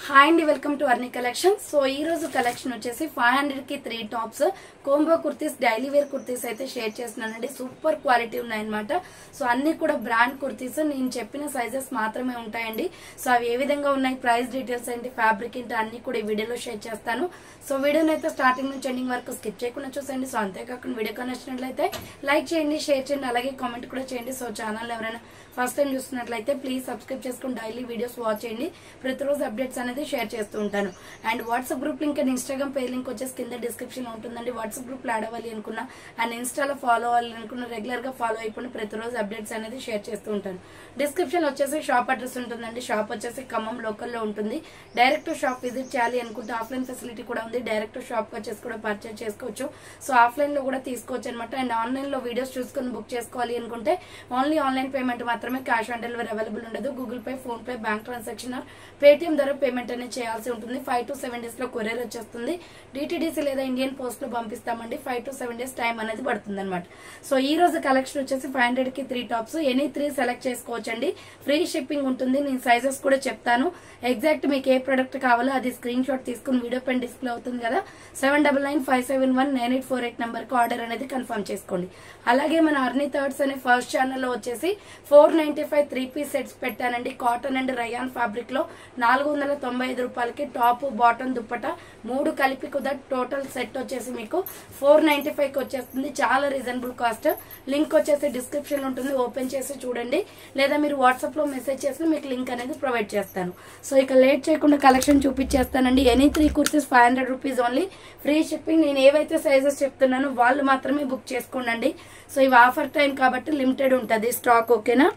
Hi అండి, welcome to Arni collection. So ఈ రోజు కలెక్షన్ వచ్చేసి 500 కి 3 tops combo kurtis, daily wear kurtis అయితే షేర్ చేస్తున్నానండి. సూపర్ క్వాలిటీ ఉన్నాయన్నమాట. సో అన్ని కూడా బ్రాండ్ కుర్తీస్, నేను చెప్పిన సైజెస్ మాత్రమే ఉంటాయండి. సో అవి ఏ విధంగా ఉన్నాయి, ప్రైస్ డీటెయిల్స్ ఏంటి, ఫ్యాబ్రిక్ ఏంటి అన్ని కూడా ఈ వీడియోలో షేర్ చేస్తాను. సో వీడియోని అయితే స్టార్టింగ్ నుంచి ఎండింగ్ వరకు స్కిప్ చేయకుండా చూసండి. సో అంతేకాకుండా వీడియో నచ్చినట్లయితే లైక్ చేయండి, షేర్ చేయండి, అలాగే కామెంట్ కూడా చేయండి. సో ఛానల్ ఎవరైనా ఫస్ట్ టైం చూస్తున్నట్లయితే ప్లీజ్ సబ్స్క్రైబ్ చేసుకుని డైలీ వీడియోస్ వాచ్ చేయండి. ప్రతిరోజు అప్డేట్స్ అనేది షేర్ చేస్తూ ఉంటాను. And WhatsApp group link and Instagram page link వచ్చేసి కింద డిస్క్రిప్షన్ లో ఉంటుందండి. వాట్సాప్ గ్రూప్ లో యాడ్ అవ్వాలి అనుకున్నా అండ్ ఇన్స్టాలో ఫాలో అవ్వాలి అనుకున్న రెగ్యులర్ గా ఫాలో అయిపోయి ప్రతిరోజు అప్డేట్స్ అనేది షేర్ చేస్తూ ఉంటాను. డిస్క్రిప్షన్ వచ్చేసి షాప్ అడ్రస్ ఉంటుందండి. షాప్ వచ్చేసి ఖమ్మం లోకల్లో ఉంటుంది. డైరెక్ట్ షాప్ విజిట్ చేయాలి అనుకుంటే ఆఫ్లైన్ ఫెసిలిటీ కూడా ఉంది. డైరెక్ట్ షాప్ వచ్చేసి కూడా పర్చేస్ చేసుకోవచ్చు. సో ఆఫ్లైన్ లో కూడా తీసుకోవచ్చు అనమాట. అండ్ ఆన్లైన్ లో వీడియోస్ చూసుకుని బుక్ చేసుకోవాలి అనుకుంటే ఓన్లీ ఆన్లైన్ పేమెంట్ మాత్రమే, క్యాష్ ఆన్ డెలివరీ అవైలబుల్ ఉండదు. Google pay, phone pay, bank transaction Paytm ద్వారా పేమెంట్ అనేది చేయాల్సి ఉంటుంది. 5 to 7 days లో కొరియర్ వచ్చేస్తుంది. డిటిడిసి లేదా ఇండియన్ పోస్ట్ లో పంపిస్తామండి. 5 to 7 days టైం అనేది పడుతుంది అనమాట. సో ఈ రోజు కలెక్షన్ వచ్చేసి 500 కి 3 టాప్స్, ఎనీ 3 సెలెక్ట్ చేసుకోవచ్చండి. ఫ్రీ షిప్పింగ్ ఉంటుంది. నేను సైజెస్ కూడా చెప్తాను. ఎగ్జాక్ట్ మీకు ఏ ప్రొడక్ట్ కావాలో అది స్క్రీన్ షాట్ తీసుకుని వీడియో పైన డిస్ప్లే అవుతుంది కదా, 7995719848 నెంబర్ కి ఆర్డర్ అనేది కన్ఫర్మ్ చేసుకోండి. అలాగే మన అర్ని థర్డ్స్ అనే ఫస్ట్ ఛానల్లో వచ్చేసి 495 3-piece సెట్స్ పెట్టానండి. కాటన్ అండ్ రయాన్ ఫ్యాబ్రిక్ లో 495 రూపాయలకి టాప్, బాటమ్, దుప్పట 3 కలిపి కుదా టోటల్ సెట్ వచ్చేసి మీకు 495 కి వచ్చేస్తుంది. చాలా రీజనబుల్ కాస్ట్. లింక్ వచ్చేసి డిస్క్రిప్షన్ లో ఉంటుంది. ఓపెన్ చేసి చూడండి, లేదా మీరు వాట్సాప్ లో మెసేజ్ చేసి మీకు లింక్ అనేది ప్రొవైడ్ చేస్తాను. సో ఇక లేట్ చేయకుండా కలెక్షన్ చూపించేస్తానండి. Any 3 kurtis 500 rupees only, free shipping. నేను ఏవైతే సైజెస్ చెప్తున్నానో వాళ్ళు మాత్రమే బుక్ చేసుకోండి. సో ఇవి ఆఫర్ టైం కాబట్టి లిమిటెడ్ ఉంటుంది స్టాక్, ఓకేనా.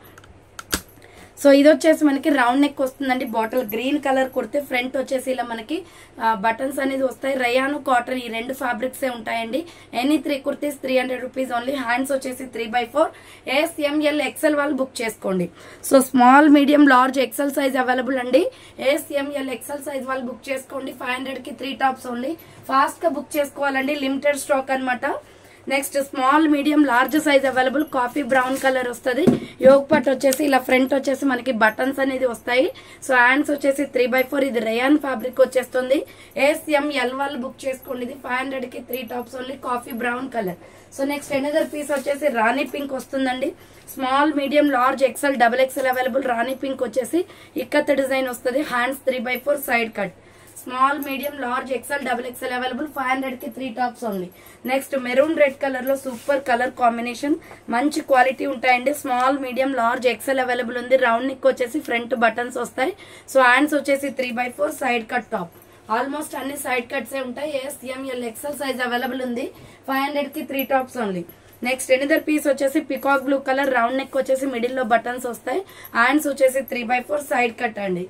సో ఇది వచ్చేసి మనకి రౌండ్ నెక్ వస్తుందండి. బాటిల్ గ్రీన్ కలర్ కుర్తే, ఫ్రంట్ వచ్చేసి ఇలా మనకి బటన్స్ అనేది వస్తాయి. రయాను, కాటన్ ఈ 2 ఫ్యాబ్రిక్స్ ఉంటాయండి. Any 3 kurtis 300 rupees only. Hands వచ్చేసి 3/4, SML XL వాళ్ళు బుక్ చేసుకోండి. So small, medium, large, XL size available అండి. SML XL సైజ్ వాళ్ళు బుక్ చేసుకోండి. 500 కి 3 టాప్స్ ఓన్లీ. ఫాస్ట్ గా బుక్ చేసుకోవాలండి, లిమిటెడ్ స్టాక్ అనమాట. Next small, medium, large size available. Coffee brown colour వస్తుంది. యోగ్ పట్ వచ్చేసి ఇలా ఫ్రంట్ వచ్చేసి మనకి బటన్స్ అనేది వస్తాయి. సో హ్యాండ్స్ వచ్చేసి 3/4, ఇది రేయాన్ ఫ్యాబ్రిక్ వచ్చేస్తుంది. SML వాళ్ళు బుక్ చేసుకోండి. ఇది 500 కి 3 tops only, coffee brown colour. So next another piece వచ్చేసి రాణి పింక్ వస్తుందండి. Small, medium, large, XL, XXL available. రాణి పింక్ వచ్చేసి ఇక్కత్ డిజైన్ వస్తుంది. Hands 3/4, side cut. Small, medium, large, XL, XXL available. 500 కి 3 tops only. Next maroon red colour లో super colour combination, మంచి quality ఉంటాయండి. Small, medium, large, XL available ఉంది. Round neck వచ్చేసి front buttons వస్తాయి. సో హ్యాండ్స్ వచ్చేసి 3/4, side cut top. Almost అన్ని side cuts ఉంటాయి. SML XL సైజ్ అవైలబుల్ ఉంది. 500 కి 3 tops only. Next another piece వచ్చేసి peacock blue colour, round neck వచ్చేసి మిడిల్ లో బటన్స్ వస్తాయి. హ్యాండ్స్ వచ్చేసి 3/4, సైడ్ కట్ అండి.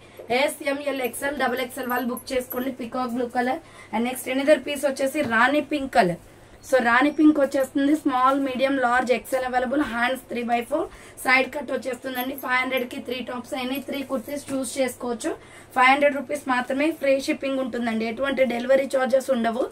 SML XL, XXL వాళ్ళు బుక్ చేసుకోండి. Peacock blue colour. And next another piece వచ్చేసి రాణి పింక్ కలర్. సో రాణి పింక్ వచ్చేస్తుంది. Small, medium, large, XL available. Hands 3/4, side cut వచ్చేస్తుందండి. 500 కి 3 టాప్స్, ఎనీ 3 కుర్తీస్ చూస్ చేసుకోవచ్చు. 500 రూపీస్ మాత్రమే, ఫ్రీ షిప్పింగ్ ఉంటుందండి. ఎటువంటి డెలివరీ చార్జెస్ ఉండవు.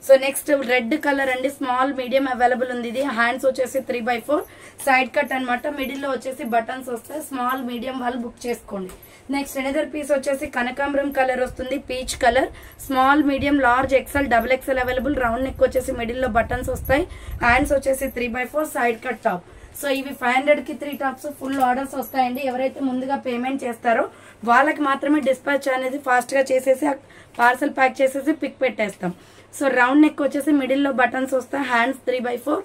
సో నెక్స్ట్ రెడ్ కలర్ అండి. స్మాల్, మీడియం అవైలబుల్ ఉంది. ఇది హ్యాండ్స్ వచ్చేసి 3/4, సైడ్ కట్ అనమాట. మిడిల్ లో వచ్చేసి బటన్స్ వస్తాయి. స్మాల్, మీడియం వాళ్ళు బుక్ చేసుకోండి. నెక్స్ట్ ఎనదర్ పీస్ వచ్చేసి కనకాంబరం కలర్ వస్తుంది. Peach colour. Small, medium, large, XL, XXL available. Round neck వచ్చేసి మిడిల్ లో బటన్స్ వస్తాయి. హ్యాండ్స్ వచ్చేసి 3/4, సైడ్ కట్ టాప్. సో ఇవి 500 కి 3 టాప్స్. ఫుల్ ఆర్డర్స్ వస్తాయండి. ఎవరైతే ముందుగా పేమెంట్ చేస్తారో వాళ్ళకి మాత్రమే డిస్పాచ్ అనేది ఫాస్ట్ గా చేసేసి పార్సల్ ప్యాక్ చేసేసి పిక్ పెట్టేస్తాం. సో రౌండ్ నెక్ వచ్చేసి మిడిల్ లో బటన్స్ వస్తాయి. హ్యాండ్స్ 3/4,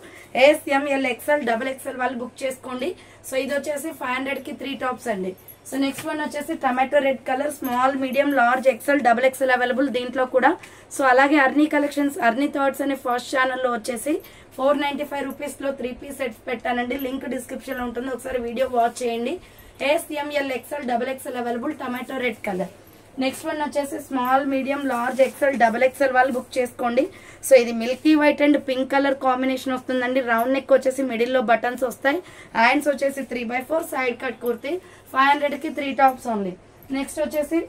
SML XL, XXL వాళ్ళు బుక్ చేసుకోండి. సో ఇది వచ్చేసి 500 కి 3 టాప్స్ అండి. సో నెక్స్ట్ వన్ వచ్చేసి tomato red colour. Small, medium, large, XL, XXL available దీంట్లో కూడా. సో అలాగే అర్ని కలెక్షన్స్, అర్ని థాట్స్ అనే ఫస్ట్ ఛానల్లో వచ్చేసి 495 రూపీస్ లో 3-piece సెట్స్ పెట్టానండి. లింక్ డిస్క్రిప్షన్ లో ఉంటుంది. ఒకసారి వీడియో వాచ్ చేయండి. SML XL, XXL available. Tomato red colour. Next one వచ్చేసి small, medium, large, XL, XXL వాళ్ళు బుక్ చేసుకోండి. సో ఇది milky white and pink colour combination వస్తుందండి. రౌండ్ నెక్ వచ్చేసి మిడిల్ లో బటన్స్ వస్తాయి. హ్యాండ్స్ వచ్చేసి 3/4, సైడ్ కట్ కుర్తీ. 500 కి 3 టాప్స్ ఓన్లీ. నెక్స్ట్ వచ్చేసి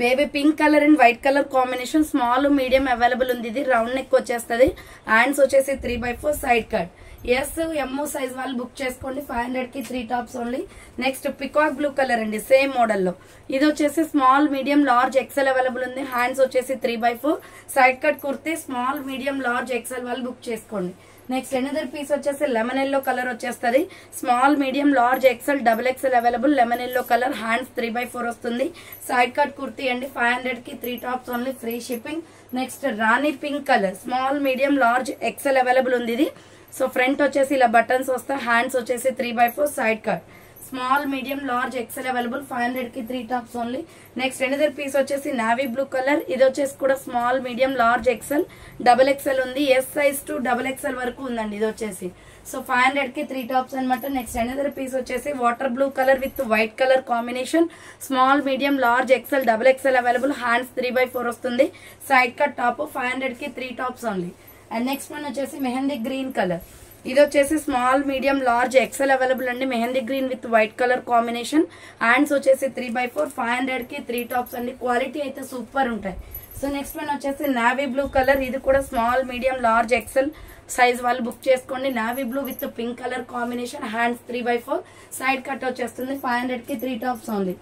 baby pink colour and white colour combination, small medium available ఉంది. ఇది రౌండ్ నెక్ వచ్చేస్తుంది. హ్యాండ్స్ వచ్చేసి 3/4 side cut. S M size వాళ్ళు బుక్ చేసుకోండి. 500 కి 3 tops only. Next peacock blue colour అండి, సేమ్ మోడల్ లో. ఇది వచ్చేసి small medium large XL available ఉంది. హ్యాండ్స్ వచ్చేసి 3/4 side cut kurti. Small medium large XL వాళ్ళు బుక్ చేసుకోండి. నెక్స్ట్ ఎనదర్ పీస్ వచ్చేసి లెమన్ ఎల్లో కలర్ వచ్చేస్తుంది. Small medium large XL double XL available. Lemon yellow colour, hands 3/4 వస్తుంది. సైడ్ కట్ కుర్తీ అండి. 500 కి 3 tops only, free shipping. Next రాణి pink colour, small medium large XL available ఉంది. ఇది so front వచ్చేసి ఇలా బటన్స్ వస్తాయి. హ్యాండ్స్ వచ్చేసి 3/4 side cut. Small medium large XL available. 500 కి 3 tops only. Next another piece వచ్చేసి నావీ బ్లూ కలర్. ఇది వచ్చేసి కూడా small medium large XL double XL ఉంది. S size to double XL వరకు ఉందండి ఇది వచ్చేసి. సో 500 కి 3 టాప్స్ అనమాట. నెక్స్ట్ ఎనదర్ పీస్ వచ్చేసి water blue colour with white colour combination. Small medium large XL double XL available. Hands 3/4 వస్తుంది. Side cut top. 500 కి 3 tops only. And next one వచ్చేసి మెహందీ గ్రీన్ కలర్. ఇది వచ్చేసి small medium large XL available అండి. Mehndi green with white colour combination. Hands వచ్చేసి 3/4. 500 కి 3 tops అండి. Quality అయితే సూపర్ ఉంటాయి. సో నెక్స్ట్ వన్ వచ్చేసి నావీ బ్లూ కలర్. ఇది కూడా small medium large XL size వాళ్ళు బుక్ చేసుకోండి. Navy blue with pink colour combination. Hands 3/4 side cut వచ్చేస్తుంది. 500 కి 3 tops only.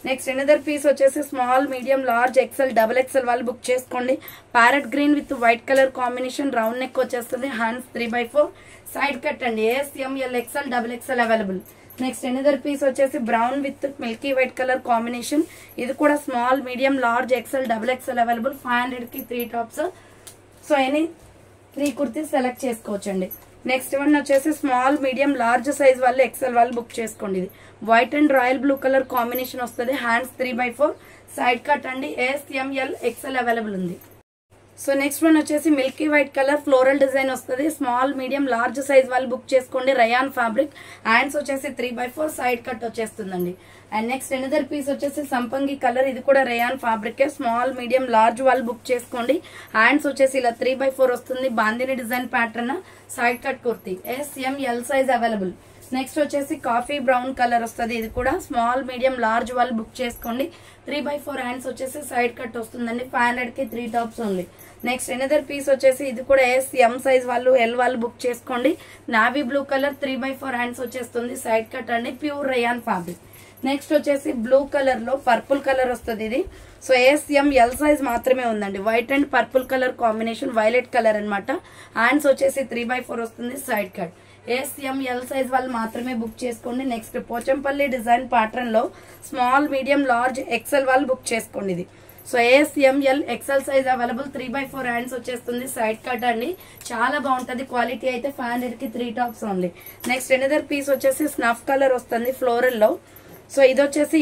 Next another piece వచ్చేసి small medium large XL double XL వాళ్ళు book చేసుకోండి. Parrot green with white colour combination. Round neck వచ్చేస్తుంది. Hands 3/4 side cut అండి. S M L XL double XL available. Next another piece వచ్చేసి brown with milky white colour combination. ఇది కూడా small medium large XL double XL available. 500 కి 3 tops. So any 3 kurtis select చేసుకోవచ్చండి. Next one వచ్చేసి small medium large size వాళ్ళు XL వాళ్ళు book చేసుకోండి. ఇది white and royal blue colour combination వస్తుంది. హ్యాండ్స్ 3/4 సైడ్ కట్ అండి. ఎస్ఎంఎల్ ఎక్సెల్ అవైలబుల్ ఉంది. సో నెక్స్ట్ వన్ వచ్చేసి milky white colour floral design వస్తుంది. స్మాల్ మీడియం లార్జ్ సైజ్ వాళ్ళు బుక్ చేసుకోండి. Rayon fabric. హ్యాండ్స్ వచ్చేసి 3/4 సైడ్ కట్ వచ్చేస్తుందండి. అండ్ నెక్స్ట్ ఎనదర్ పీస్ వచ్చేసి సంపంగి కలర్. ఇది కూడా rayon fabric. Small medium large వాళ్ళు బుక్ చేసుకోండి. హ్యాండ్స్ వచ్చేసి ఇలా 3/4 వస్తుంది. Bandhani design pattern. Side cut kurti. S M L size available. Next వచ్చేసి కాఫీ బ్రౌన్ కలర్ వస్తుంది. ఇది కూడా స్మాల్ మీడియం లార్జ్ వాళ్ళు బుక్ చేసుకోండి. 3/4 హ్యాండ్స్ వచ్చేసి సైడ్ కట్ వస్తుందండి. 500 కి 3 tops only. Next another piece వచ్చేసి ఇది కూడా ఎం సైజ్ వాళ్ళు ఎల్ వాళ్ళు బుక్ చేసుకోండి. నావీ బ్లూ కలర్ 3/4 హ్యాండ్స్ వచ్చేస్తుంది. సైడ్ కట్ అండి. Pure rayon fabric. నెక్స్ట్ వచ్చేసి బ్లూ కలర్ లో పర్పుల్ కలర్ వస్తుంది. ఇది సో ఎల్ సైజ్ మాత్రమే ఉందండి. White and purple colour combination. Violet colour అనమాట. హ్యాండ్స్ వచ్చేసి 3/4 వస్తుంది. Side cut. ఎల్ సైజ్ వాళ్ళు మాత్రమే బుక్ చేసుకోండి. నెక్స్ట్ పోచంపల్లి డిజైన్ ప్యాటర్న్ లో స్మాల్ మీడియం లార్జ్ ఎక్సెల్ వాళ్ళు బుక్ చేసుకోండి. ఇది so L XL size available. 3/4 hands వచ్చేస్తుంది. సైడ్ కట్ అండి. చాలా బాగుంటది. క్వాలిటీ అయితే 500 కి 3 tops only. Next another piece వచ్చేసి స్నఫ్ కలర్ వస్తుంది ఫ్లోరల్ లో. సో ఇది వచ్చేసి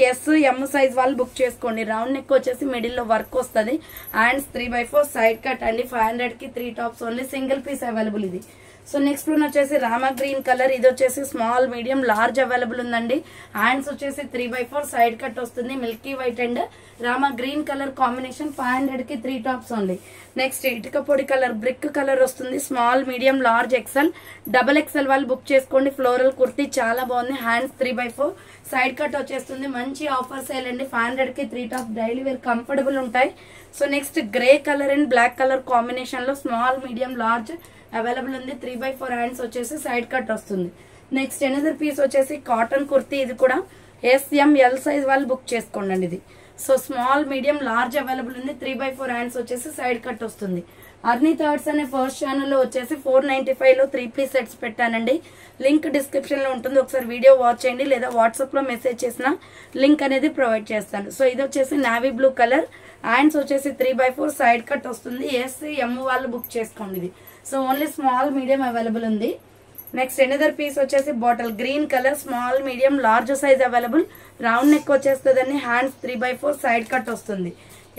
ఎం సైజ్ వాళ్ళు బుక్ చేసుకోండి. రౌండ్ నెక్ వచ్చేసి మిడిల్ లో వర్క్ వస్తుంది. హ్యాండ్స్ 3/4 సైడ్ కట్ అండి. 500 కి 3 tops only. Single piece available ఇది. సో నెక్స్ట్ వన్ వచ్చేసి రామా గ్రీన్ కలర్. ఇది వచ్చేసి స్మాల్ మీడియం లార్జ్ అవైలబుల్ ఉందండి. హ్యాండ్స్ వచ్చేసి 3/4 సైడ్ కట్ వస్తుంది. Milky white and Rama green colour combination. 500 కి 3 టాప్స్ ఓన్లీ. నెక్స్ట్ ఇటుక పొడి కలర్ బ్రిక్ కలర్ వస్తుంది. Small medium large XL double XL వాళ్ళు బుక్ చేసుకోండి. ఫ్లోరల్ కుర్తీ చాలా బాగుంది. హ్యాండ్స్ 3/4 సైడ్ కట్ వచ్చేస్తుంది. మంచి ఆఫర్ సేల్ అండి. 500 కి 3 టాప్స్. డైలీ వేర్ కంఫర్టబుల్ ఉంటాయి. So next grey colour and black colour combination లో స్మాల్ మీడియం లార్జ్ అవైలబుల్ ఉంది. 3/4 హ్యాండ్స్ వచ్చేసి సైడ్ కట్ వస్తుంది. నెక్స్ట్ ఎనదర్ పీస్ వచ్చేసి కాటన్ కుర్తీ. ఇది కూడా ఎల్ సైజ్ వాళ్ళు బుక్ చేసుకోండి. ఇది so small medium large available ఉంది. 3/4 హ్యాండ్స్ వచ్చేసి సైడ్ కట్ వస్తుంది. అర్నీ థర్డ్స్ అనే ఫస్ట్ ఛానల్లో వచ్చేసి 495 లో 3 పీస్ సెట్స్ పెట్టానండి. లింక్ డిస్క్రిప్షన్ లో ఉంటుంది. ఒకసారి వీడియో వాచ్ చేయండి, లేదా వాట్సాప్ లో మెసేజ్ చేసిన లింక్ అనేది ప్రొవైడ్ చేస్తాను. సో ఇది వచ్చేసి నావీ బ్లూ కలర్. హ్యాండ్స్ వచ్చేసి 3/4 సైడ్ కట్ వస్తుంది. ఎం వాళ్ళు బుక్ చేసుకోండి. ఇది so only small medium available ఉంది. నెక్స్ట్ ఎనదర్ పీస్ వచ్చేసి bottle green colour. Small medium large size available. Round neck వచ్చేస్తుందండి. హ్యాండ్స్ 3/4 సైడ్ కట్ వస్తుంది.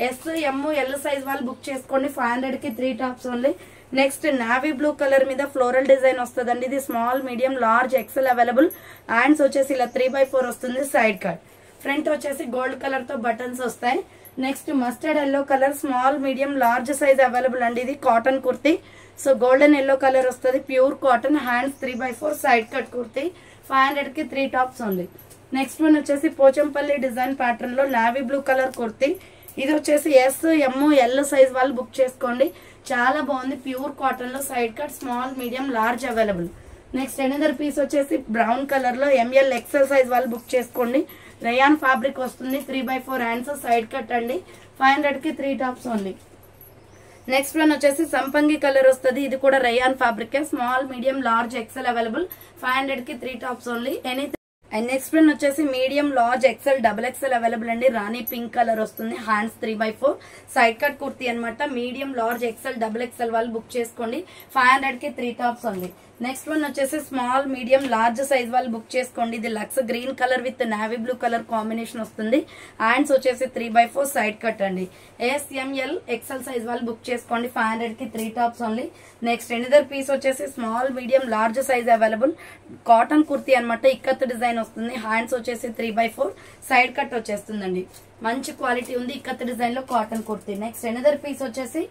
ఎల్ సైజ్ వాళ్ళు బుక్ చేసుకోండి. 500 కి 3 tops only. Next navy blue colour మీద ఫ్లోరల్ డిజైన్ వస్తుందండి. ఇది small medium large XL available. Hands వచ్చేసి ఇలా 3/4 వస్తుంది. Side cut. ఫ్రంట్ వచ్చేసి గోల్డ్ కలర్ తో బటన్స్ వస్తాయి. Next mustard yellow colour small medium large size available అండి. ఇది cotton kurti. So golden yellow colour వస్తుంది. Pure cotton. Hands 3/4 side cut kurti. 500 కి 3 టాప్స్ ఓన్లీ. నెక్స్ట్ వన్ వచ్చేసి పోచంపల్లి డిజైన్ ప్యాటర్న్ లో navy blue colour kurti. ఇది వచ్చేసి ఎస్ ఎమ్ ఎల్ సైజ్ వాళ్ళు book చేసుకోండి. చాలా బాగుంది, ప్యూర్ కాటన్ లో side cut small medium large available. Next another piece వచ్చేసి బ్రౌన్ కలర్ లో ఎంఎల్ ఎక్సెల్ సైజ్ వాళ్ళు బుక్ చేసుకోండి. రయాన్ ఫ్యాబ్రిక్ వస్తుంది, 3/4 హ్యాండ్స్ సైడ్ కట్ అండి. 500 కి 3 టాప్స్ ఓన్లీ. నెక్స్ట్ వన్ వచ్చేసి సంపంగి కలర్ వస్తుంది, ఇది కూడా rayon fabric, small medium large XL available. 500 కి 3 tops only. And next one వచ్చేసి medium large XL double XL available అండి. రాణి పింక్ కలర్ వస్తుంది, హ్యాండ్స్ 3/4 సైడ్ కట్ కుర్తీ అనమాట. Medium large XL double XL వాళ్ళు బుక్ చేసుకోండి. 500 కి 3 టాప్స్ ఓన్లీ. నెక్స్ట్ వన్ వచ్చేసి స్మాల్ మీడియం లార్జ్ సైజ్ వాళ్ళు బుక్ చేసుకోండి. ఇది lux green colour with navy blue colour combination వస్తుంది. హ్యాండ్స్ వచ్చేసి 3/4 సైడ్ కట్ అండి. ఎస్ఎంఎల్ ఎక్సెల్ సైజ్ వాళ్ళు బుక్ చేసుకోండి. 500 కి 3 tops only. Next another piece వచ్చేసి small medium large size available cotton kurti అనమాట. ఇక్కత్ డిజైన్ వస్తుంది. హ్యాండ్స్ వచ్చేసి 3/4 సైడ్ కట్ వచ్చేస్తుందండి. మంచి క్వాలిటీ ఉంది, ఇక్కత్ డిజైన్ లో cotton kurti. Next another piece వచ్చేసి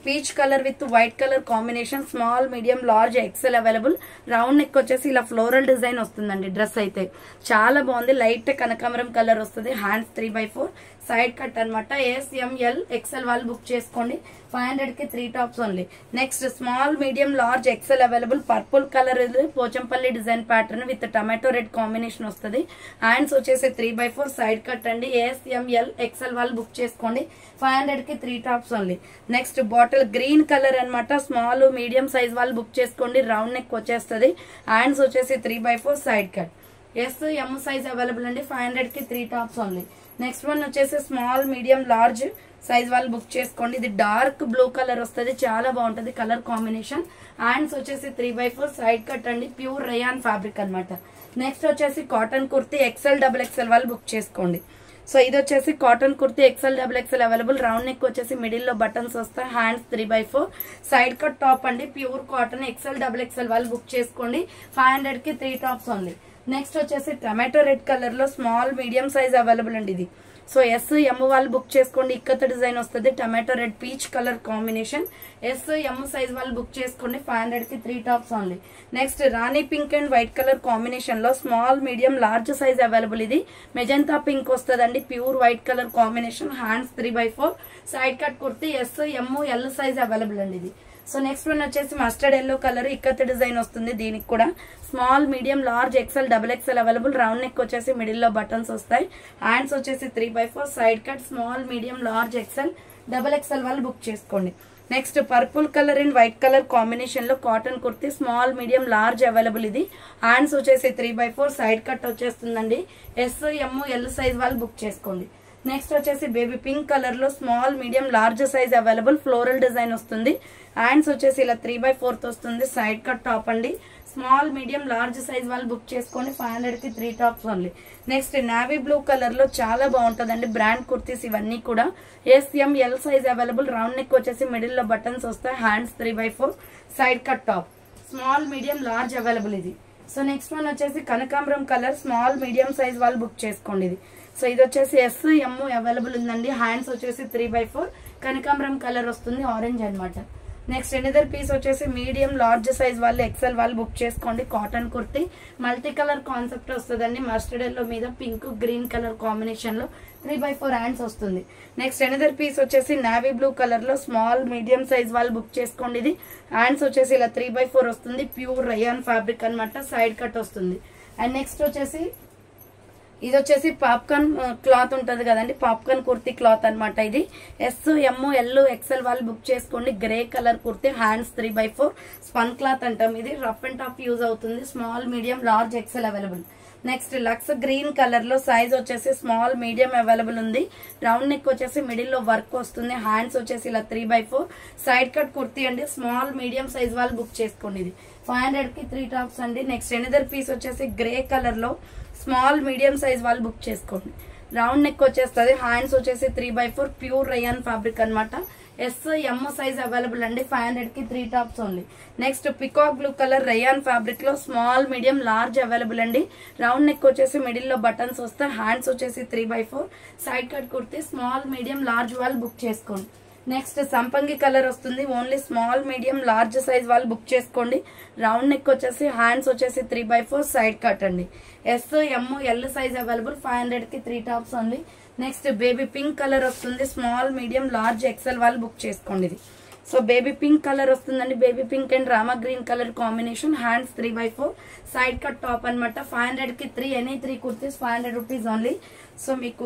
peach colour with white colour combination small medium large XL available. Round neck వచ్చేసి ఇలా ఫ్లోరల్ డిజైన్ వస్తుందండి. డ్రెస్ అయితే చాలా బాగుంది, లైట్ కనకాంబరం కలర్ వస్తుంది. హ్యాండ్స్ 3/4 సైడ్ కట్ అనమాట. ఎస్ఎంఎల్ ఎక్సెల్ వాళ్ళు బుక్ చేసుకోండి. 500 కి 3 tops only. Next small medium large XL available. Purple colour Pochampally design pattern with tomato red combination వస్తుంది. హ్యాండ్స్ వచ్చేసి 3/4 సైడ్ కట్ అండి. ఎస్ఎంఎల్ ఎక్సెల్ వాళ్ళు బుక్ చేసుకోండి. 500 కి 3 tops only. Next bottle green colour అనమాట. స్మాల్ మీడియం సైజ్ వాళ్ళు book చేసుకోండి. Round neck వచ్చేస్తుంది. హ్యాండ్స్ వచ్చేసి 3/4 సైడ్ కట్. ఎం సైజ్ అవైలబుల్ అండి. 500 కి 3 టాప్స్ ఓన్లీ. నెక్స్ట్ వన్ వచ్చేసి స్మాల్ మీడియం లార్జ్ సైజ్ వాళ్ళు బుక్ చేసుకోండి. ఇది డార్క్ బ్లూ కలర్ వస్తుంది, చాలా బాగుంటది కలర్ కాంబినేషన్. హ్యాండ్స్ వచ్చేసి 3/4 సైడ్ కట్ అండి. ప్యూర్ రయాన్ ఫ్యాబ్రిక్ అనమాట. నెక్స్ట్ వచ్చేసి cotton kurti XL double XL వాళ్ళు బుక్ చేసుకోండి. సో ఇది వచ్చేసి cotton kurti XL double XL available. Round neck వచ్చేసి మిడిల్ లో బటన్స్ వస్తాయి. హ్యాండ్స్ 3/4 సైడ్ కట్ టాప్ అండి. Pure cotton XL double XL వాళ్ళు బుక్ చేసుకోండి. 500 కి 3 టాప్స్ ఓన్లీ. నెక్స్ట్ వచ్చేసి టమాటో రెడ్ కలర్ లో స్మాల్ మీడియం సైజ్ అవైలబుల్ అండి. ఇది సో ఎం వాళ్ళు బుక్ చేసుకోండి. ఇక్కత డిజైన్ వస్తుంది. Tomato red peach colour combination. M size వాళ్ళు బుక్ చేసుకోండి. 500 కి 3 టాప్స్ ఓన్లీ. నెక్స్ట్ రాణి pink and white colour combination లో small medium large size available. ఇది మెజంతా పింక్ వస్తుందండి. Pure white colour combination. Hands 3/4 side cut kurti. M L size available అండి ఇది. So next one వచ్చేసి mustard yellow colour ikat design వస్తుంది. దీనికి కూడా small medium large XL double XL available. Round neck వచ్చేసి middle లో బటన్స్ వస్తాయి. హ్యాండ్స్ వచ్చేసి 3/4 side cut small medium large XL double XL వాళ్ళు బుక్ చేసుకోండి. Next purple colour and white colour combination లో cotton kurti small medium large available. ఇది hands వచ్చేసి 3/4 side cut వచ్చేస్తుందండి. ఎం ఎల్ సైజ్ వాళ్ళు బుక్ చేసుకోండి. నెక్స్ట్ వచ్చేసి బేబీ పింక్ కలర్ లో small medium large size available. Floral design వస్తుంది. హ్యాండ్స్ వచ్చేసి ఇలా 3/4 వస్తుంది. సైడ్ కట్ టాప్ అండి. స్మాల్ మీడియం లార్జ్ సైజ్ వాళ్ళు బుక్ చేసుకోండి. 500 కి 3 tops only. Next navy blue colour లో చాలా బాగుంటుందండి బ్రాండ్ కుర్తీస్ ఇవన్నీ కూడా. L size available. Round neck వచ్చేసి మిడిల్ లో బటన్స్ వస్తాయి. Hands 3/4 side cut top small medium large available ఇది. సో నెక్స్ట్ వన్ వచ్చేసి కనకాంబరం కలర్ స్మాల్ మీడియం సైజ్ వాళ్ళు బుక్ చేసుకోండి. ఇది సో ఇది వచ్చేసి ఎం అవైలబుల్ ఉందండి. హ్యాండ్స్ వచ్చేసి 3/4 కనకాంబరం కలర్ వస్తుంది, ఆరెంజ్ అనమాట. నెక్స్ట్ ఎనదర్ పీస్ వచ్చేసి మీడియం లార్జ్ సైజ్ వాళ్ళు ఎక్సెల్ వాళ్ళు బుక్ చేసుకోండి. Cotton kurti multi colour concept వస్తుందండి. మస్టర్డ్ ఎల్లో మీద పింక్ గ్రీన్ కలర్ కాంబినేషన్ లో 3/4 హ్యాండ్స్ వస్తుంది. నెక్స్ట్ ఎనదర్ పీస్ వచ్చేసి నావీ బ్లూ కలర్ లో స్మాల్ మీడియం సైజ్ వాళ్ళు బుక్ చేసుకోండి. ఇది హ్యాండ్స్ వచ్చేసి ఇలా 3/4 వస్తుంది. ప్యూర్ రయాన్ ఫ్యాబ్రిక్ అనమాట. సైడ్ కట్ వస్తుంది. అండ్ నెక్స్ట్ వచ్చేసి ఇది వచ్చేసి పాప్కార్న్ క్లాత్ ఉంటది కదండి, పాప్కార్న్ కుర్తీ క్లాత్ అనమాట. ఇది ఎం ఎల్ ఎక్సెల్ వాళ్ళు బుక్ చేసుకోండి. Grey colour kurti. Hands 3/4 spun cloth అంటాం. ఇది రఫ్ అండ్ టఫ్ యూజ్ అవుతుంది. Small medium large XL available. Next lux green colour లో సైజ్ వచ్చేసి స్మాల్ మీడియం అవైలబుల్ ఉంది. రౌండ్ నెక్ వచ్చేసి మిడిల్ లో వర్క్ వస్తుంది. హ్యాండ్స్ వచ్చేసి ఇలా 3/4 సైడ్ కట్ కుర్తీ అండి. స్మాల్ మీడియం సైజ్ వాళ్ళు బుక్ చేసుకోండి. ఇది 500 కి 3 టాప్స్ అండి. నెక్స్ట్ ఎనదర్ పీస్ వచ్చేసి గ్రే కలర్ లో స్మాల్ మీడియం సైజ్ వాళ్ళు బుక్ చేసుకోండి. రౌండ్ నెక్ వచ్చేస్తుంది. హ్యాండ్స్ వచ్చేసి 3/4 ప్యూర్ రయాన్ ఫ్యాబ్రిక్ అనమాట. ఎం సైజ్ అవైలబుల్ అండి. 500 కి 3 tops only. Next peacock blue colour rayon fabric లో స్మాల్ మీడియం లార్జ్ అవైలబుల్ అండి. రౌండ్ నెక్ వచ్చేసి మిడిల్ లో బటన్స్ వస్తాయి. హ్యాండ్స్ వచ్చేసి 3/4 side cut kurti. Small medium large వాళ్ళు బుక్ చేసుకోండి. నెక్స్ట్ సంపంగి కలర్ వస్తుంది. Only small medium large size వాళ్ళు బుక్ చేసుకోండి. రౌండ్ నెక్ వచ్చేసి హ్యాండ్స్ వచ్చేసి 3/4 సైడ్ కట్ అండి. ఎం ఎల్ సైజ్ అవైలబుల్. 500 కి 3 tops only. Next baby pink colour వస్తుంది, స్మాల్ మీడియం లార్జ్ ఎక్సెల్ వాళ్ళు బుక్ చేసుకోండి ఇది. సో బేబీ పింక్ కలర్ వస్తుందండి, baby pink and Rama green colour combination, hands 3/4, side cut top అనమాట. 500 కి 3 any 3 kurtis 500 rupees only. So మీకు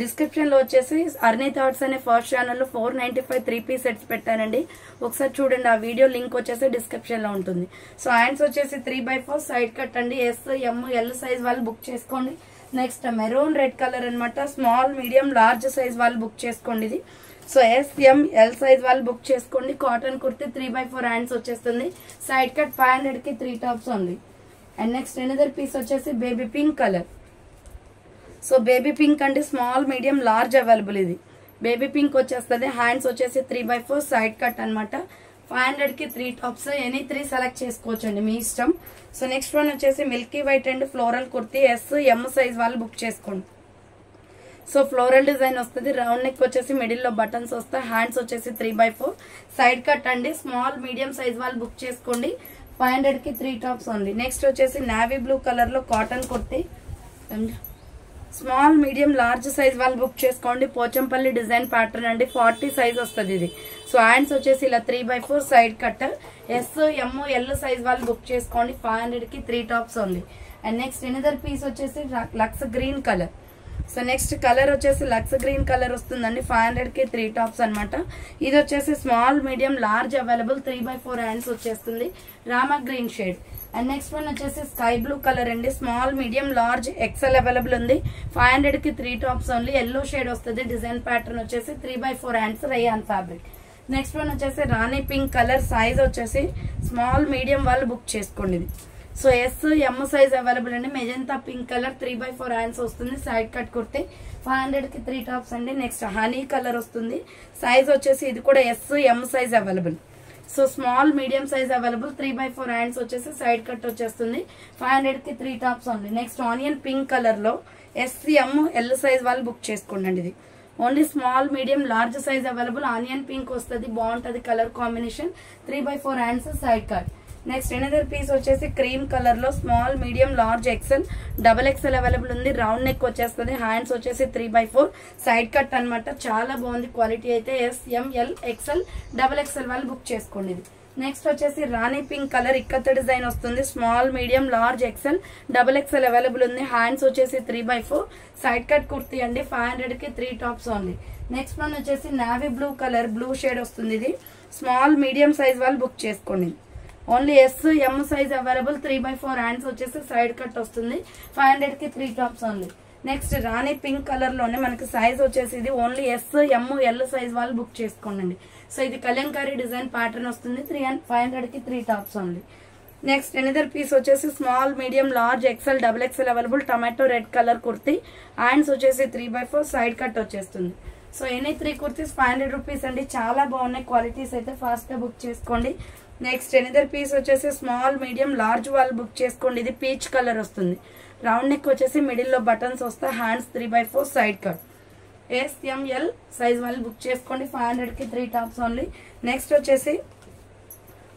description లో వచ్చేసి అర్నీ థాట్స్ అనే ఫస్ట్ ఛానల్లో 495 3 పీస్ సెట్స్ పెట్టానండి, ఒకసారి చూడండి. ఆ వీడియో లింక్ వచ్చేసి డిస్క్రిప్షన్ లో ఉంటుంది. సో హ్యాండ్స్ వచ్చేసి 3/4 సైడ్ కట్ అండి, ఎస్ ఎం ఎల్ సైజ్ వాళ్ళు బుక్ చేసుకోండి. నెక్స్ట్ మెరూన్ రెడ్ కలర్ అనమాట, స్మాల్ మీడియం లార్జ్ సైజ్ వాళ్ళు బుక్ చేసుకోండి ఇది. So S M L size వాళ్ళు బుక్ చేసుకోండి. కాటన్ కుర్తీ 3/4 హ్యాండ్స్ వచ్చేస్తుంది, సైడ్ కట్ 500 కి 3 టాప్స్ ఉంది. అండ్ నెక్స్ట్ ఎనదర్ పీస్ వచ్చేసి baby pink colour. So baby pink అంటే స్మాల్ మీడియం లార్జ్ అవైలబుల్ ఇది. బేబీ పింక్ వచ్చేస్తుంది, హ్యాండ్స్ వచ్చేసి 3/4 సైడ్ కట్ అనమాట. 500 కి 3 టాప్స్, ఎనీ 3 సెలెక్ట్ చేసుకోవచ్చండి మీ ఇష్టం. సో నెక్స్ట్ వన్ వచ్చేసి milky white and floral kurti, yes M size వాళ్ళు బుక్ చేసుకోండి. సో ఫ్లోరల్ డిజైన్ వస్తుంది, రౌండ్ నెక్ వచ్చేసి మిడిల్ లో బటన్స్ వస్తాయి, హ్యాండ్స్ వచ్చేసి 3/4 సైడ్ కట్ అండి. స్మాల్ మీడియం సైజ్ వాళ్ళు బుక్ చేసుకోండి. 500 కి 3 టాప్స్ ఉంది. నెక్స్ట్ వచ్చేసి నావీ బ్లూ కలర్ లో cotton kurti, small medium large size వాళ్ళు బుక్ చేసుకోండి. పోచంపల్లి డిజైన్ ప్యాటర్న్ అండి, 40 సైజ్ వస్తుంది ఇది. సో హ్యాండ్స్ వచ్చేసి ఇలా 3/4 side cut, S M L size వాళ్ళు బుక్ చేసుకోండి. 500 కి 3 టాప్స్ ఉంది. అండ్ నెక్స్ట్ ఎనదర్ పీస్ వచ్చేసి lux green colour. So next colour వచ్చేసి లక్స్ గ్రీన్ కలర్ వస్తుందండి, 500 కి 3 టాప్స్ అనమాట. ఇది వచ్చేసి small medium large available, 3/4 hands వచ్చేస్తుంది, Rama green shade. And next one వచ్చేసి స్కై బ్లూ కలర్ అండి, small medium large XL available ఉంది. 500 కి 3 టాప్స్ ఓన్లీ. ఎల్లో షేడ్ వస్తుంది, డిజైన్ ప్యాటర్న్ వచ్చేసి 3/4 hands, rayon fabric. Next one వచ్చేసి రాణి పింక్ కలర్, సైజ్ వచ్చేసి స్మాల్ మీడియం వాళ్ళు బుక్ చేసుకోండి ఇది. So S M size available అండి, మెజంతా పింక్ కలర్ 3/4 హ్యాండ్స్ వస్తుంది, సైడ్ కట్ కుర్తే 500 కి 3 టాప్స్ అండి. నెక్స్ట్ హనీ కలర్ వస్తుంది, సైజ్ వచ్చేసి ఇది కూడా S M size available. So small medium size available, 3/4 hands వచ్చేసి సైడ్ కట్ వచ్చేస్తుంది, 500 కి 3 టాప్స్ ఉంది. నెక్స్ట్ ఆనియన్ పింక్ కలర్ లో ఎస్ ఎం ఎల్ సైజ్ వాళ్ళు బుక్ చేసుకోండి ఇది. Only small medium large size available, onion pink వస్తుంది, బాగుంటది colour combination, 3/4 hands side cut. Next another piece వచ్చేసి క్రీమ్ కలర్ లో small medium large XL double XL available ఉంది, round neck వచ్చేస్తుంది, hands వచ్చేసి 3/4 సైడ్ కట్ అనమాట. చాలా బాగుంది క్వాలిటీ అయితే. S M L XL double XL వాళ్ళు బుక్ చేసుకోండి ఇది. నెక్స్ట్ వచ్చేసి రాణి పింక్ కలర్ ఇక్కత్ డిజైన్ వస్తుంది, small medium large XL double XL available ఉంది, హ్యాండ్స్ వచ్చేసి 3/4 సైడ్ కట్ కుర్తీ అండి. 500 కి 3 టాప్స్ ఓన్లీ. నెక్స్ట్ వన్ వచ్చేసి navy blue colour, blue shade వస్తుంది ఇది, స్మాల్ మీడియం సైజ్ వాళ్ళు బుక్ చేసుకోండి. Only S M size available, 3/4 hands వచ్చేసి సైడ్ కట్ వస్తుంది, 500 కి 3 టాప్స్ ఓన్లీ. నెక్స్ట్ రాణి పింక్ కలర్ లోనే మనకి సైజ్ వచ్చేసి ఇది only S M L size వాళ్ళు బుక్ చేసుకోండి. సో ఇది కలంకారీ డిజైన్ ప్యాటర్న్ వస్తుంది, 500 కి 3 tops only. Next another piece వచ్చేసి small medium large XL double XL available, tomato red colour kurti, hands వచ్చేసి 3/4 సైడ్ కట్ వచ్చేస్తుంది. సో ఎనీ 3 కుర్తీస్ 500 రూపీస్ అండి, చాలా బాగున్నాయి క్వాలిటీస్ అయితే, ఫాస్ట్ గా బుక్ చేసుకోండి. నెక్స్ట్ ఎనదర్ పీస్ వచ్చేసి స్మాల్ మీడియం లార్జ్ వాళ్ళు బుక్ చేసుకోండి. ఇది పీచ్ కలర్ వస్తుంది, రౌండ్ నెక్ వచ్చేసి మిడిల్ లో బటన్స్ వస్తాయి, hands 3/4 side cut. S M L size వాళ్ళు బుక్ చేసుకోండి, 500 కి 3 టాప్స్ ఓన్లీ. నెక్స్ట్ వచ్చేసి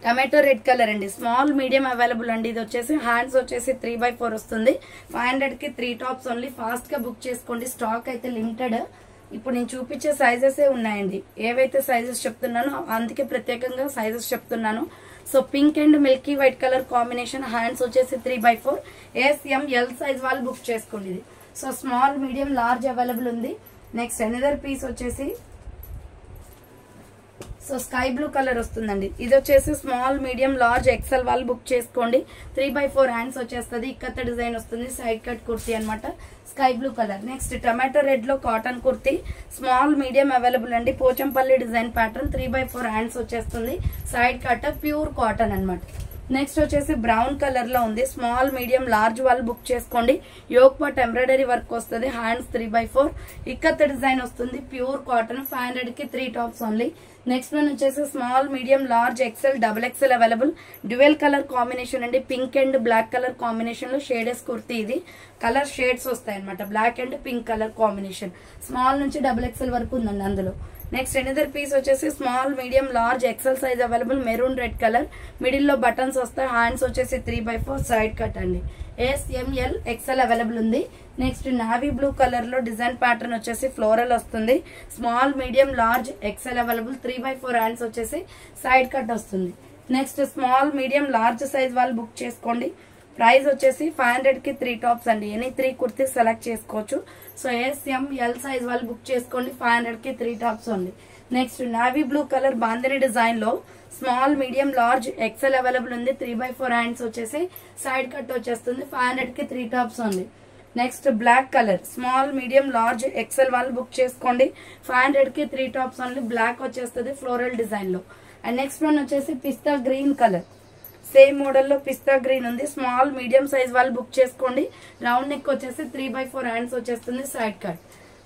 టమాటో రెడ్ కలర్ అండి, స్మాల్ మీడియం అవైలబుల్ అండి. ఇది వచ్చేసి హ్యాండ్స్ వచ్చేసి 3/4 వస్తుంది, 500 కి 3 టాప్స్ ఓన్లీ. ఫాస్ట్ గా బుక్ చేసుకోండి, స్టాక్ అయితే లిమిటెడ్. ఇప్పుడు నేను చూపించే సైజెస్ ఉన్నాయండి, ఏవైతే సైజెస్ చెప్తున్నానో అందుకే ప్రత్యేకంగా సైజెస్ చెప్తున్నాను. So pink and milky white colour combination, hands వచ్చేసి 3/4, ఎస్ ఎం ఎల్ సైజ్ వాళ్ళు బుక్ చేసుకోండి ఇది. So small medium large available ఉంది. నెక్స్ట్ ఎనదర్ పీస్ వచ్చేసి సో స్కై బ్లూ కలర్ వస్తుందండి, ఇది వచ్చేసి స్మాల్ మీడియం లార్జ్ ఎక్సెల్ వాళ్ళు బుక్ చేసుకోండి, 3/4 హ్యాండ్స్ వచ్చేస్తుంది, ఇక్కత డిజైన్ వస్తుంది, సైడ్ కట్ కుర్తీ అనమాట, sky blue colour. Next tomato red లో cotton kurti, small medium available అండి, పోచంపల్లి డిజైన్ ప్యాటర్న్, 3/4 హ్యాండ్స్ వచ్చేస్తుంది, సైడ్ కట్, ప్యూర్ కాటన్ అనమాట. నెక్స్ట్ వచ్చేసి బ్రౌన్ కలర్ లో ఉంది, స్మాల్ మీడియం లార్జ్ వాళ్ళు బుక్ చేసుకోండి, యోక్ పాట్ ఎంబ్రాయిడరీ వర్క్ వస్తుంది, హ్యాండ్స్ 3/4 ఇక్కత్ డిజైన్ వస్తుంది, ప్యూర్ కాటన్, 500 కి 3 టాప్స్ ఓన్లీ. నెక్స్ట్ వన్ వచ్చేసి small medium large XL double XL available, dual colour combination అండి, pink and black colour combination లో shades kurti. ఇది colour shades వస్తాయి అనమాట, black and pink colour combination, small నుంచి double XL వరకు ఉందండి అందులో. నెక్స్ట్ ఎనదర్ పీస్ వచ్చేసి small medium large XL size available, maroon red colour, middle లో బటన్స్ వస్తాయి, హ్యాండ్స్ వచ్చేసి 3/4 సైడ్ కట్ అండి, SML XL అవైలబుల్ ఉంది. నెక్స్ట్ నావీ బ్లూ కలర్ లో డిజైన్ ప్యాటర్న్ వచ్చేసి ఫ్లోరల్ వస్తుంది. Small medium large XL available. 3/4 hands వచ్చేసి సైడ్ కట్ వస్తుంది. Next small medium large size వాళ్ళు బుక్ చేసుకోండి. ప్రైస్ వచ్చేసి 500 కి 3 టాప్స్ అండి. ఎనీ 3 కుర్తీస్ సెలెక్ట్ చేసుకోవచ్చు. సో SML సైజ్ వాళ్ళు బుక్ చేసుకోండి. 500 కి 3 టాప్స్ ఉంది. Next navy blue colour bandhani design లో small medium large XL available ఉంది. 3/4 హ్యాండ్స్ వచ్చేసి సైడ్ కట్ వచ్చేస్తుంది. 500 కి 3 టాప్స్ ఉంది. Next black colour small medium large XL వాళ్ళు బుక్ చేసుకోండి. 500 కి 3 టాప్స్ ఓన్లీ. బ్లాక్ వచ్చేస్తుంది ఫ్లోరల్ డిజైన్ లో. అండ్ నెక్స్ట్ వన్ వచ్చేసి పిస్తా గ్రీన్ కలర్. సేమ్ మోడల్ లో పిస్తా గ్రీన్ ఉంది. స్మాల్ మీడియం సైజ్ వాళ్ళు బుక్ చేసుకోండి. రౌండ్ నెక్ వచ్చేసి 3/4 హ్యాండ్స్ వచ్చేస్తుంది side cut.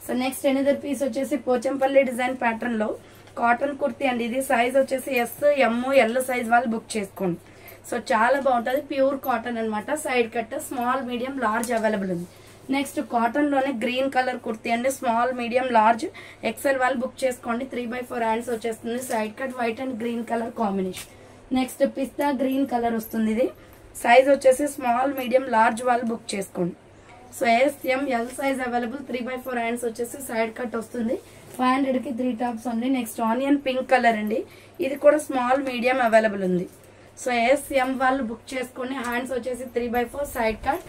So next another piece వచ్చేసి పోచంపల్లి డిజైన్ ప్యాటర్న్ లో కాటన్ కుర్తీ అండి. ఇది సైజ్ వచ్చేసి S, M, L సైజ్ వాళ్ళు బుక్ చేసుకోండి. సో చాలా బాగుంటది. ప్యూర్ కాటన్ అనమాట. Side cut small medium large available ఉంది. నెక్స్ట్ కాటన్ లోనే గ్రీన్ కలర్ కుర్తీ అండి. స్మాల్ మీడియం లార్జ్ XL వాళ్ళు బుక్ చేసుకోండి. 3/4 హ్యాండ్స్ వచ్చేస్తుంది. Side cut white and green colour combination. Next pista green colour వస్తుంది. ఇది సైజ్ వచ్చేసి స్మాల్ మీడియం లార్జ్ వాళ్ళు బుక్ చేసుకోండి. So SML size available. 3/4 hands వచ్చేసి సైడ్ కట్ వస్తుంది. 500 కి 3 టాప్స్ ఉంది. నెక్స్ట్ ఆనియన్ పింక్ కలర్ అండి. ఇది కూడా స్మాల్ మీడియం అవైలబుల్ ఉంది. సో SM వాళ్ళు బుక్ చేసుకోండి. హ్యాండ్స్ వచ్చేసి 3/4 side cut.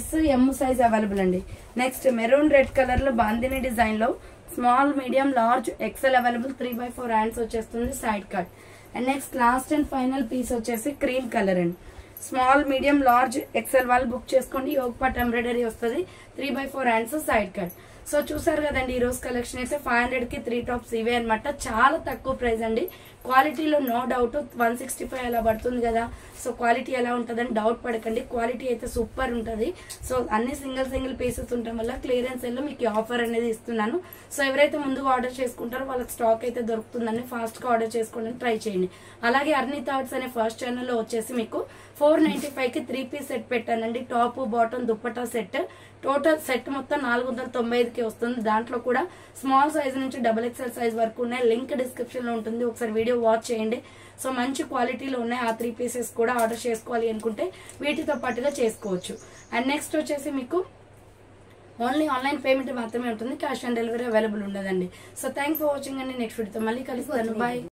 SM size available అండి. నెక్స్ట్ మెరూన్ రెడ్ కలర్ లో బాందిని డిజైన్ లో small medium large XL available. 3/4 hands వచ్చేస్తుంది side cut. And next last and final piece వచ్చేసి cream colour అండి. స్మాల్ మీడియం లార్జ్ XL వాళ్ళు book చేసుకోండి. యోగ్ part embroidery వస్తుంది. 3/4 హ్యాండ్స్ సైడ్ కట్. సో చూసారు కదండి ఈ రోజు కలెక్షన్ అయితే 500 కి 3 టాప్స్ ఇవే అనమాట. చాలా తక్కువ ప్రైస్ అండి. క్వాలిటీలో నో డౌట్ 165 అలా పడుతుంది కదా. సో క్వాలిటీ ఎలా ఉంటుందని డౌట్ పడకండి. క్వాలిటీ అయితే సూపర్ ఉంటుంది. సో అన్ని సింగిల్ పీసెస్ ఉండటం వల్ల క్లియరెన్స్ లో మీకు ఆఫర్ అనేది ఇస్తున్నాను. సో ఎవరైతే ముందుగా ఆర్డర్ చేసుకుంటారో వాళ్ళకి స్టాక్ అయితే దొరుకుతుందని ఫాస్ట్ గా ఆర్డర్ చేసుకోవడానికి ట్రై చేయండి. అలాగే అర్నీ థాట్స్ అనే ఫస్ట్ ఛానల్లో వచ్చేసి మీకు 495 కి 3 పీస్ సెట్ పెట్టానండి. Top bottom dupatta set. Total set మొత్తం 495కి వస్తుంది. దాంట్లో కూడా స్మాల్ సైజ్ నుంచి XXL సైజ్ వరకు ఉన్నాయి. లింక్ డిస్క్రిప్షన్ లో ఉంటుంది. ఒకసారి వీడియో వాచ్ చేయండి. సో మంచి క్వాలిటీలో ఉన్నాయి. ఆ 3 పీసెస్ కూడా ఆర్డర్ చేసుకోవాలి అనుకుంటే వీటితో పాటుగా చేసుకోవచ్చు. అండ్ నెక్స్ట్ వచ్చేసి మీకు ఓన్లీ ఆన్లైన్ పేమెంట్ మాత్రమే ఉంటుంది. క్యాష్ ఆన్ డెలివరీ అవైలబుల్ ఉండదండి. సో థ్యాంక్స్ ఫర్ వాచింగ్ అండి. నెక్స్ట్ వీడియోతో మళ్ళీ కలుస్తాను. బాయ్.